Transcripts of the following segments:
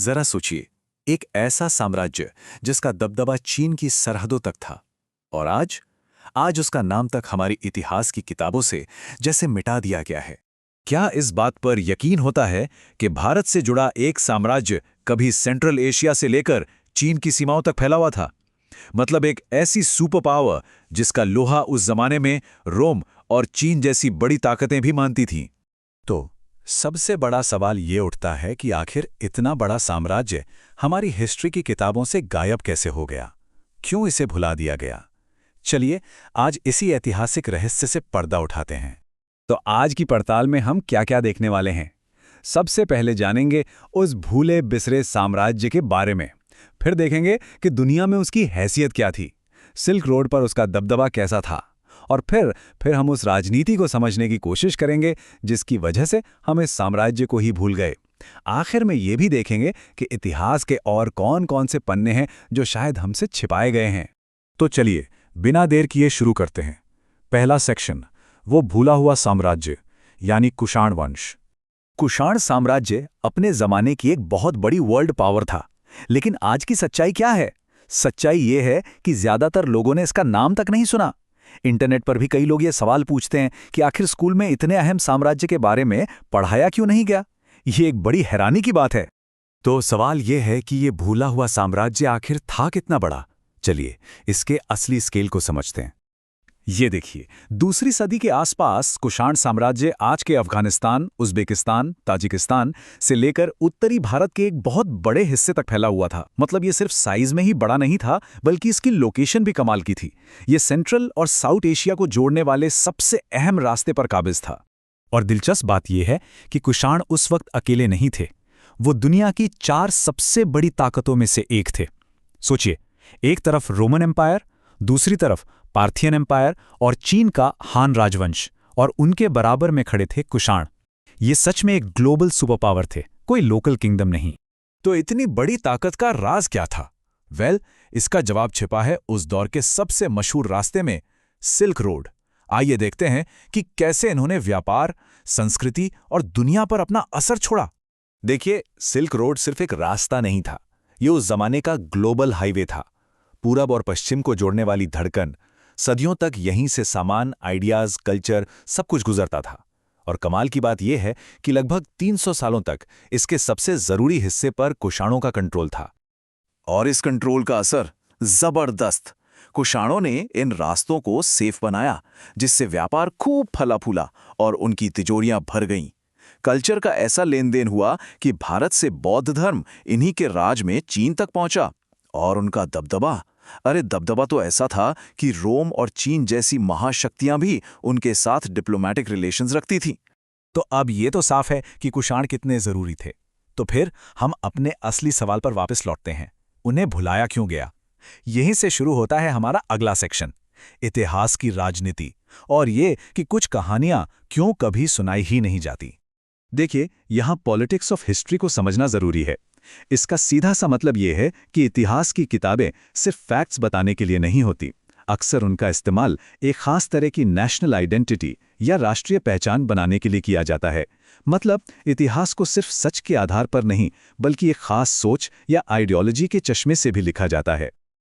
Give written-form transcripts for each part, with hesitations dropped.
जरा सोचिए, एक ऐसा साम्राज्य जिसका दबदबा चीन की सरहदों तक था, और आज आज उसका नाम तक हमारी इतिहास की किताबों से जैसे मिटा दिया गया है। क्या इस बात पर यकीन होता है कि भारत से जुड़ा एक साम्राज्य कभी सेंट्रल एशिया से लेकर चीन की सीमाओं तक फैला हुआ था? मतलब एक ऐसी सुपर पावर जिसका लोहा उस जमाने में रोम और चीन जैसी बड़ी ताकतें भी मानती थीं। तो सबसे बड़ा सवाल ये उठता है कि आखिर इतना बड़ा साम्राज्य हमारी हिस्ट्री की किताबों से गायब कैसे हो गया? क्यों इसे भुला दिया गया? चलिए आज इसी ऐतिहासिक रहस्य से पर्दा उठाते हैं। तो आज की पड़ताल में हम क्या-क्या देखने वाले हैं? सबसे पहले जानेंगे उस भूले बिसरे साम्राज्य के बारे में। फिर देखेंगे कि दुनिया में उसकी हैसियत क्या थी, सिल्क रोड पर उसका दबदबा कैसा था, और फिर हम उस राजनीति को समझने की कोशिश करेंगे जिसकी वजह से हम इस साम्राज्य को ही भूल गए। आखिर में ये भी देखेंगे कि इतिहास के और कौन-कौन से पन्ने हैं जो शायद हमसे छिपाए गए हैं। तो चलिए बिना देर किए शुरू करते हैं। पहला सेक्शन, वो भूला हुआ साम्राज्य यानी कुषाण वंश। कुषाण साम्राज्य अपने जमाने की एक बहुत बड़ी वर्ल्ड पावर था, लेकिन आज की सच्चाई क्या है? सच्चाई ये है कि ज्यादातर लोगों ने इसका नाम तक नहीं सुना। इंटरनेट पर भी कई लोग ये सवाल पूछते हैं कि आखिर स्कूल में इतने अहम साम्राज्य के बारे में पढ़ाया क्यों नहीं गया? ये एक बड़ी हैरानी की बात है। तो सवाल ये है कि ये भूला हुआ साम्राज्य आखिर था कितना बड़ा? चलिए इसके असली स्केल को समझते हैं। ये देखिए, दूसरी सदी के आसपास कुषाण साम्राज्य आज के अफगानिस्तान, उज़्बेकिस्तान, ताजिकिस्तान से लेकर उत्तरी भारत के एक बहुत बड़े हिस्से तक फैला हुआ था। मतलब ये सिर्फ साइज में ही बड़ा नहीं था, बल्कि इसकी लोकेशन भी कमाल की थी। ये सेंट्रल और साउथ एशिया को जोड़ने वाले सबसे अहम रास्ते पर काबिज था। और दिलचस्प बात यह है कि कुषाण उस वक्त अकेले नहीं थे। वो दुनिया की 4 सबसे बड़ी ताकतों में से एक थे। सोचिए, एक तरफ रोमन एम्पायर, दूसरी तरफ पार्थियन एम्पायर और चीन का हान राजवंश, और उनके बराबर में खड़े थे कुषाण। ये सच में एक ग्लोबल सुपर पावर थे, कोई लोकल किंगडम नहीं। तो इतनी बड़ी ताकत का राज क्या था? इसका जवाब छिपा है उस दौर के सबसे मशहूर रास्ते में, सिल्क रोड। आइए देखते हैं कि कैसे इन्होंने व्यापार, संस्कृति और दुनिया पर अपना असर छोड़ा। देखिए, सिल्क रोड सिर्फ एक रास्ता नहीं था, ये उस जमाने का ग्लोबल हाईवे था। पूरब और पश्चिम को जोड़ने वाली धड़कन। सदियों तक यहीं से सामान, आइडियाज, कल्चर सब कुछ गुजरता था। और कमाल की बात यह है कि लगभग 300 सालों तक इसके सबसे जरूरी हिस्से पर कुषाणों का कंट्रोल था। और इस कंट्रोल का असर जबरदस्त। कुषाणों ने इन रास्तों को सेफ बनाया, जिससे व्यापार खूब फला फूला और उनकी तिजोरियां भर गईं। कल्चर का ऐसा लेन देन हुआ कि भारत से बौद्ध धर्म इन्हीं के राज में चीन तक पहुंचा। और उनका दबदबा, अरे दबदबा तो ऐसा था कि रोम और चीन जैसी महाशक्तियां भी उनके साथ डिप्लोमेटिक रिलेशंस रखती थीं। तो अब ये तो साफ है कि कुषाण कितने जरूरी थे। तो फिर हम अपने असली सवाल पर वापस लौटते हैं, उन्हें भुलाया क्यों गया? यहीं से शुरू होता है हमारा अगला सेक्शन, इतिहास की राजनीति, और ये कि कुछ कहानियां क्यों कभी सुनाई ही नहीं जाती। देखिए, यहां पॉलिटिक्स ऑफ हिस्ट्री को समझना जरूरी है। इसका सीधा सा मतलब यह है कि इतिहास की किताबें सिर्फ फैक्ट्स बताने के लिए नहीं होती। अक्सर उनका इस्तेमाल एक खास तरह की नेशनल आइडेंटिटी या राष्ट्रीय पहचान बनाने के लिए किया जाता है। मतलब इतिहास को सिर्फ सच के आधार पर नहीं, बल्कि एक खास सोच या आइडियोलॉजी के चश्मे से भी लिखा जाता है।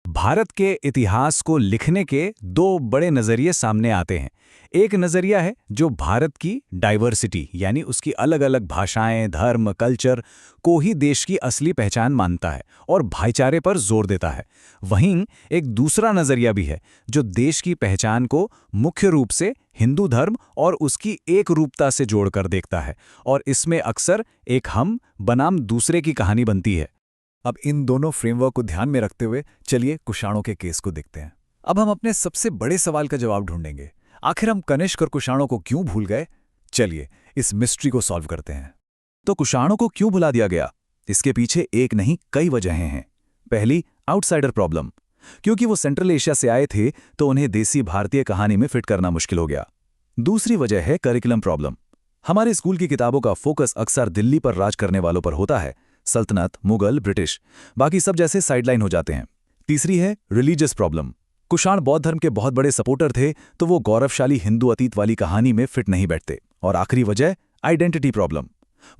भारत के इतिहास को लिखने के 2 बड़े नजरिए सामने आते हैं। एक नजरिया है जो भारत की डाइवर्सिटी यानी उसकी अलग अलग भाषाएं, धर्म, कल्चर को ही देश की असली पहचान मानता है और भाईचारे पर जोर देता है। वहीं एक दूसरा नजरिया भी है जो देश की पहचान को मुख्य रूप से हिंदू धर्म और उसकी एक रूपता से जोड़कर देखता है, और इसमें अक्सर एक हम बनाम दूसरे की कहानी बनती है। अब इन दोनों फ्रेमवर्क को ध्यान में रखते हुए चलिए कुषाणों के केस को देखते हैं। अब हम अपने सबसे बड़े सवाल का जवाब ढूंढेंगे, आखिर हम कनिष्क और कुषाणों को क्यों भूल गए? चलिए इस मिस्ट्री को सॉल्व करते हैं। तो कुषाणों को क्यों भुला दिया गया? इसके पीछे एक नहीं कई वजहें हैं। पहली, आउटसाइडर प्रॉब्लम। क्योंकि वो सेंट्रल एशिया से आए थे तो उन्हें देसी भारतीय कहानी में फिट करना मुश्किल हो गया। दूसरी वजह है करिकुलम प्रॉब्लम। हमारे स्कूल की किताबों का फोकस अक्सर दिल्ली पर राज करने वालों पर होता है, सल्तनत, मुगल, ब्रिटिश, बाकी सब जैसे साइडलाइन हो जाते हैं। तीसरी है रिलीजियस प्रॉब्लम। कुषाण बौद्ध धर्म के बहुत बड़े सपोर्टर थे, तो वो गौरवशाली हिंदू अतीत वाली कहानी में फिट नहीं बैठते। और आखिरी वजह, आइडेंटिटी प्रॉब्लम।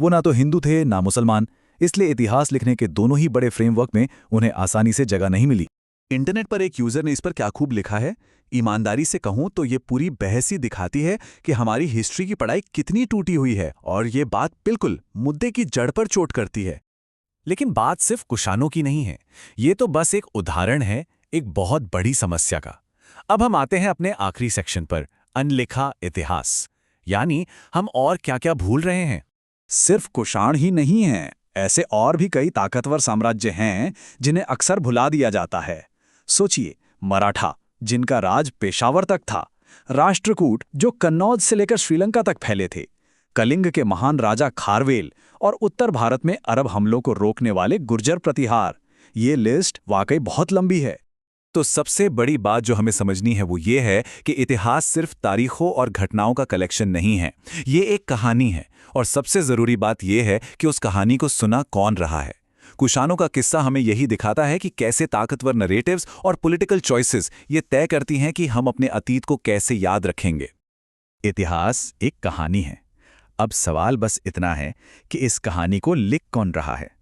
वो ना तो हिंदू थे ना मुसलमान, इसलिए इतिहास लिखने के दोनों ही बड़े फ्रेमवर्क में उन्हें आसानी से जगह नहीं मिली। इंटरनेट पर एक यूजर ने इस पर क्या खूब लिखा है। ईमानदारी से कहूं तो ये पूरी बहस ही दिखाती है कि हमारी हिस्ट्री की पढ़ाई कितनी टूटी हुई है, और ये बात बिल्कुल मुद्दे की जड़ पर चोट करती है। लेकिन बात सिर्फ कुषाणों की नहीं है, ये तो बस एक उदाहरण है एक बहुत बड़ी समस्या का। अब हम आते हैं अपने आखिरी सेक्शन पर, अनलिखा इतिहास। यानी हम और क्या-क्या भूल रहे हैं। सिर्फ कुषाण ही नहीं हैं, ऐसे और भी कई ताकतवर साम्राज्य हैं जिन्हें अक्सर भुला दिया जाता है। सोचिए, मराठा, जिनका राज पेशावर तक था, राष्ट्रकूट, जो कन्नौज से लेकर श्रीलंका तक फैले थे, कलिंग के महान राजा खारवेल, और उत्तर भारत में अरब हमलों को रोकने वाले गुर्जर प्रतिहार। ये लिस्ट वाकई बहुत लंबी है। तो सबसे बड़ी बात जो हमें समझनी है वो ये है कि इतिहास सिर्फ तारीखों और घटनाओं का कलेक्शन नहीं है, ये एक कहानी है। और सबसे ज़रूरी बात ये है कि उस कहानी को सुना कौन रहा है। कुषाणों का किस्सा हमें यही दिखाता है कि कैसे ताकतवर नरेटिव्स और पॉलिटिकल चॉइसेस ये तय करती हैं कि हम अपने अतीत को कैसे याद रखेंगे। इतिहास एक कहानी है। अब सवाल बस इतना है कि इस कहानी को लिख कौन रहा है।